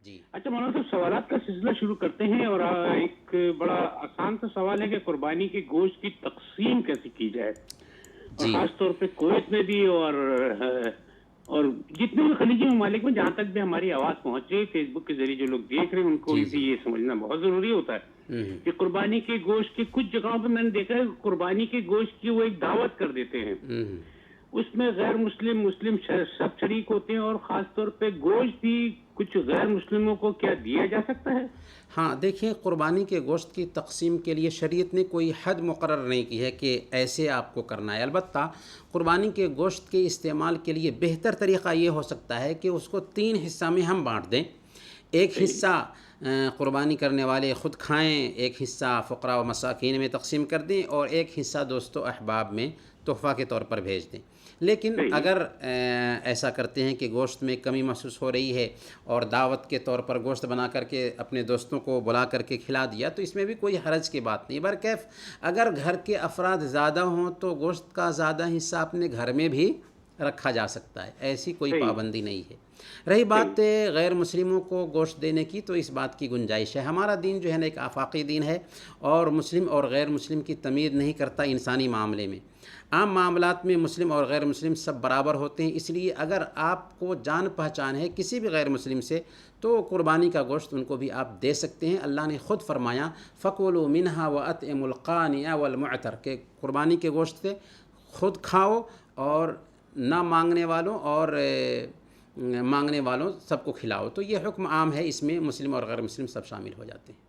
جی اچھا مولانا صاحب، سوالات کا سلسلہ شروع کرتے ہیں، اور ایک بڑا آسان سا سوال ہے کہ قربانی کے گوشت کی تقسیم کیسے کی جائے، اور جی خاص طور پہ کویت میں بھی، اور جتنے بھی خلیجی ممالک میں، جہاں تک بھی ہماری آواز پہنچ رہی ہے فیس بک کے ذریعے جو لوگ دیکھ رہے ہیں ان کو جی بھی جی یہ سمجھنا بہت ضروری ہوتا ہے ہوں کہ قربانی کے گوشت کی کچھ جگہوں پہ میں نے دیکھا ہے قربانی کے گوشت کی وہ ایک دعوت کر دیتے ہیں، ہوں اس میں غیر مسلم مسلم سب شریک ہوتے ہیں، اور خاص طور پہ گوشت بھی کچھ غیر مسلموں کو کیا دیا جا سکتا ہے؟ ہاں دیکھیں، قربانی کے گوشت کی تقسیم کے لیے شریعت نے کوئی حد مقرر نہیں کی ہے کہ ایسے آپ کو کرنا ہے. البتہ قربانی کے گوشت کے استعمال کے لیے بہتر طریقہ یہ ہو سکتا ہے کہ اس کو 3 حصہ میں ہم بانٹ دیں. ایک صحیح. حصہ قربانی کرنے والے خود کھائیں، ایک حصہ فقراء و مساکین میں تقسیم کر دیں، اور ایک حصہ دوست و احباب میں تحفہ کے طور پر بھیج دیں. لیکن صحیح. اگر ایسا کرتے ہیں کہ گوشت میں کمی محسوس ہو رہی ہے اور دعوت کے طور پر گوشت بنا کر کے اپنے دوستوں کو بلا کر کے کھلا دیا، تو اس میں بھی کوئی حرج کی بات نہیں. برکیف اگر گھر کے افراد زیادہ ہوں تو گوشت کا زیادہ حصہ اپنے گھر میں بھی رکھا جا سکتا ہے، ایسی کوئی صحیح. پابندی نہیں ہے. رہی صحیح. بات غیر مسلموں کو گوشت دینے کی، تو اس بات کی گنجائش ہے. ہمارا دین جو ہے نا ایک آفاقی دین ہے، اور مسلم اور غیر مسلم کی تمیز نہیں کرتا انسانی معاملے میں. عام معاملات میں مسلم اور غیر مسلم سب برابر ہوتے ہیں. اس لیے اگر آپ کو جان پہچان ہے کسی بھی غیر مسلم سے، تو قربانی کا گوشت ان کو بھی آپ دے سکتے ہیں. اللہ نے خود فرمایا فَكُلُوا مِنْهَا وَأَطْعِمُوا الْقَانِعَ وَالْمُعْتَرَ، کہ قربانی کے گوشت سے خود کھاؤ، اور نہ مانگنے والوں اور مانگنے والوں سب کو کھلاؤ. تو یہ حکم عام ہے، اس میں مسلم اور غیر مسلم سب شامل ہو جاتے ہیں.